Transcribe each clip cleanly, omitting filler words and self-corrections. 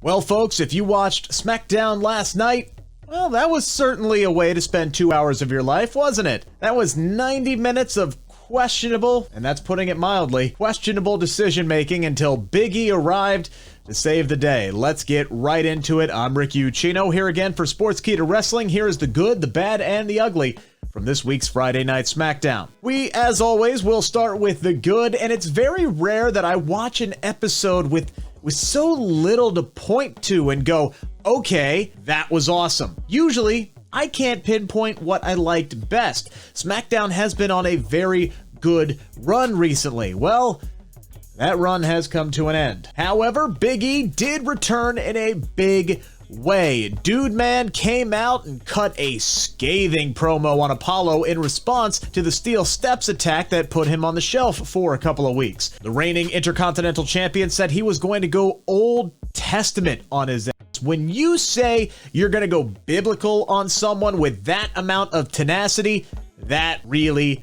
Well, folks, if you watched SmackDown last night, well, that was certainly a way to spend 2 hours of your life, wasn't it? That was 90 minutes of questionable, and that's putting it mildly, questionable decision-making until Big E arrived to save the day. Let's get right into it. I'm Rick Ucchino here again for Sportskeeda Wrestling. Here is the good, the bad, and the ugly from this week's Friday Night SmackDown. We, as always, will start with the good, and it's very rare that I watch an episode with so little to point to and go, okay, that was awesome. Usually, I can't pinpoint what I liked best. SmackDown has been on a very good run recently. Well, that run has come to an end. However, Big E did return in a big way. Dude Man came out and cut a scathing promo on Apollo in response to the steel steps attack that put him on the shelf for a couple of weeks. The reigning Intercontinental Champion said he was going to go Old Testament on his ass. When you say you're going to go biblical on someone with that amount of tenacity, that really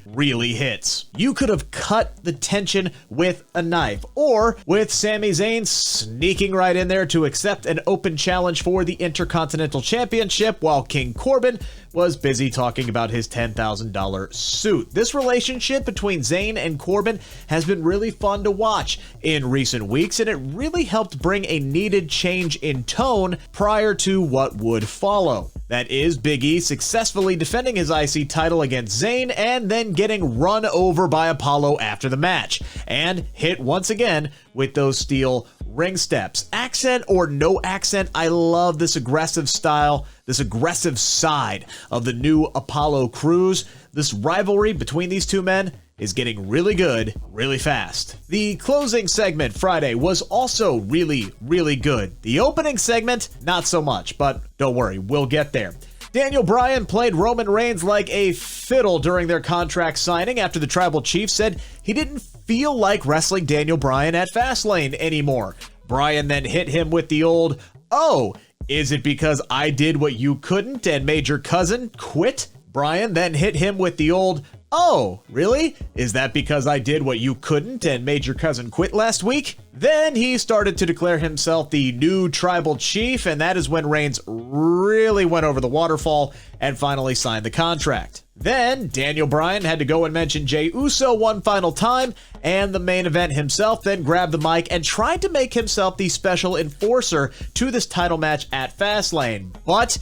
hits. You could have cut the tension with a knife, or with Sami Zayn sneaking right in there to accept an open challenge for the Intercontinental Championship while King Corbin was busy talking about his $10,000 suit. This relationship between Zayn and Corbin has been really fun to watch in recent weeks, and it really helped bring a needed change in tone prior to what would follow. That is, Big E successfully defending his IC title against Zayn and then getting run over by Apollo after the match, and hit once again with those steel ring steps. Accent or no accent, I love this aggressive style, this aggressive side of the new Apollo Crews. This rivalry between these two men is getting really good, really fast. The closing segment Friday was also really good. The opening segment, not so much, but don't worry, we'll get there. Daniel Bryan played Roman Reigns like a fiddle during their contract signing after the Tribal Chief said he didn't feel like wrestling Daniel Bryan at Fastlane anymore. Bryan then hit him with the old, "Oh, is it because I did what you couldn't and made your cousin quit?" Bryan then hit him with the old, "Oh, really? Is that because I did what you couldn't and made your cousin quit last week?" Then he started to declare himself the new Tribal Chief, and that is when Reigns really went over the waterfall and finally signed the contract. Then Daniel Bryan had to go and mention Jey Uso one final time, and the main event himself then grabbed the mic and tried to make himself the special enforcer to this title match at Fastlane. But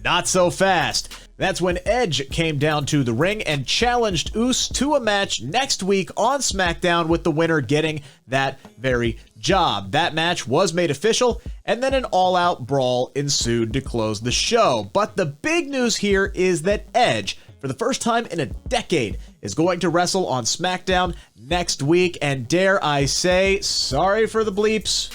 not so fast. That's when Edge came down to the ring and challenged Uso to a match next week on SmackDown, with the winner getting that very job. That match was made official, and then an all-out brawl ensued to close the show. But the big news here is that Edge, for the first time in a decade, is going to wrestle on SmackDown next week, and dare I say, sorry for the bleeps,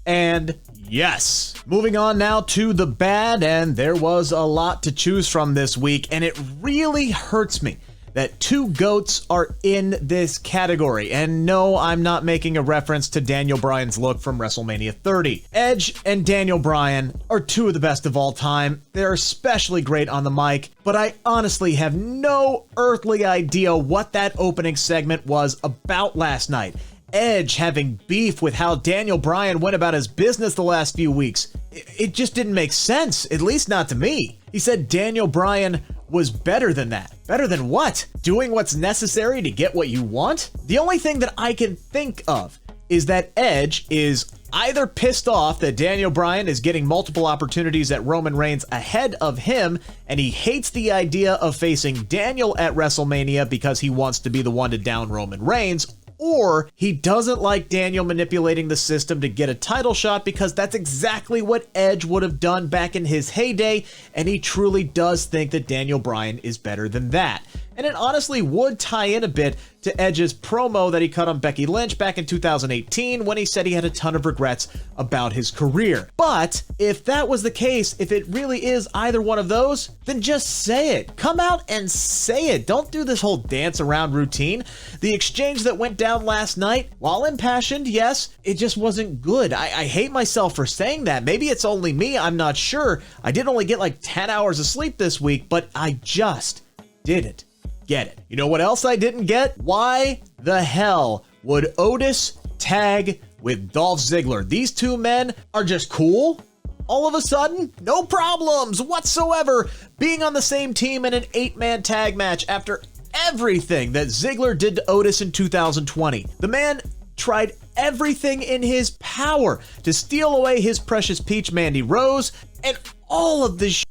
and yes. Moving on now to the bad, and there was a lot to choose from this week, and it really hurts me that two GOATs are in this category. And no, I'm not making a reference to Daniel Bryan's look from WrestleMania 30. Edge and Daniel Bryan are two of the best of all time. They're especially great on the mic, but I honestly have no earthly idea what that opening segment was about last night. Edge having beef with how Daniel Bryan went about his business the last few weeks. It just didn't make sense, at least not to me. He said Daniel Bryan was better than that. Better than what? Doing what's necessary to get what you want? The only thing that I can think of is that Edge is either pissed off that Daniel Bryan is getting multiple opportunities at Roman Reigns ahead of him, and he hates the idea of facing Daniel at WrestleMania because he wants to be the one to down Roman Reigns, or he doesn't like Daniel manipulating the system to get a title shot because that's exactly what Edge would have done back in his heyday, and he truly does think that Daniel Bryan is better than that. And it honestly would tie in a bit to Edge's promo that he cut on Becky Lynch back in 2018 when he said he had a ton of regrets about his career. But if that was the case, if it really is either one of those, then just say it. Come out and say it. Don't do this whole dance around routine. The exchange that went down last night, while impassioned, yes, it just wasn't good. I hate myself for saying that. Maybe it's only me, I'm not sure. I did only get like 10 hours of sleep this week, but I just didn't get it. You know what else I didn't get? Why the hell would Otis tag with Dolph Ziggler. These two men are just cool. All of a sudden, no problems whatsoever being on the same team in an 8-man tag match after everything that Ziggler did to Otis in 2020. The man tried everything in his power to steal away his precious peach Mandy Rose, and all of this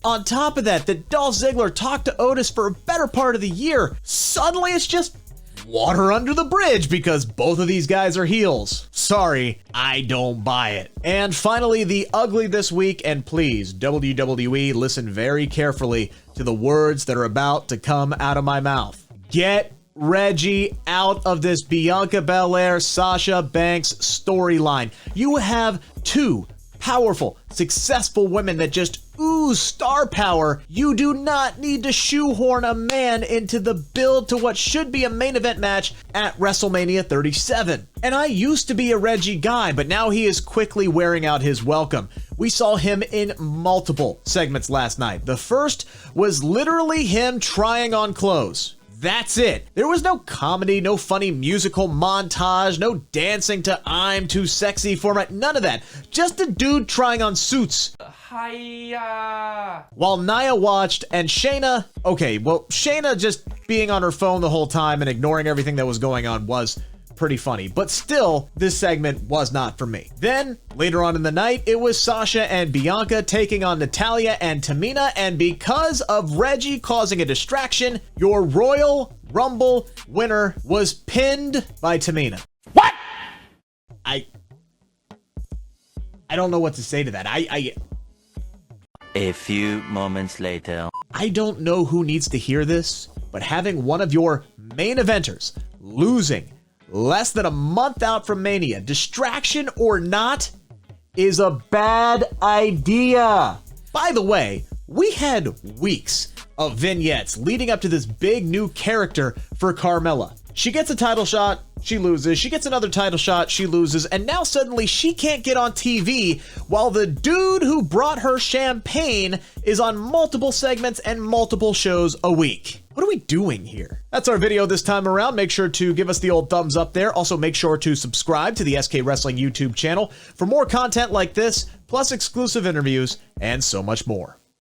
on top of that Dolph Ziggler talked to Otis for a better part of the year. Suddenly it's just water under the bridge because both of these guys are heels. Sorry, I don't buy it. And finally, the ugly this week, and please, WWE, listen very carefully to the words that are about to come out of my mouth. Get Reggie out of this Bianca Belair, Sasha Banks storyline. You have two powerful, successful women that just ooze star power. You do not need to shoehorn a man into the build to what should be a main event match at WrestleMania 37. And I used to be a Reggie guy, but now he is quickly wearing out his welcome. We saw him in multiple segments last night. The first was literally him trying on clothes. That's it. There was no comedy, no funny musical montage, no dancing to I'm Too Sexy format, none of that. Just a dude trying on suits. Hiya. While Nia watched and Shayna, Shayna just being on her phone the whole time and ignoring everything that was going on was pretty funny, but still, this segment was not for me. Then, later on in the night, it was Sasha and Bianca taking on Natalya and Tamina, and because of Reggie causing a distraction, your Royal Rumble winner was pinned by Tamina. What? I don't know what to say to that. A few moments later. I don't know who needs to hear this, but having one of your main eventers losing less than a month out from Mania, distraction or not, is a bad idea. By the way, we had weeks of vignettes leading up to this big new character for Carmella. She gets a title shot, she loses. She gets another title shot, she loses. And now suddenly she can't get on TV while the dude who brought her champagne is on multiple segments and multiple shows a week. What are we doing here? That's our video this time around. Make sure to give us the old thumbs up there. Also, make sure to subscribe to the SK Wrestling YouTube channel for more content like this, plus exclusive interviews and so much more.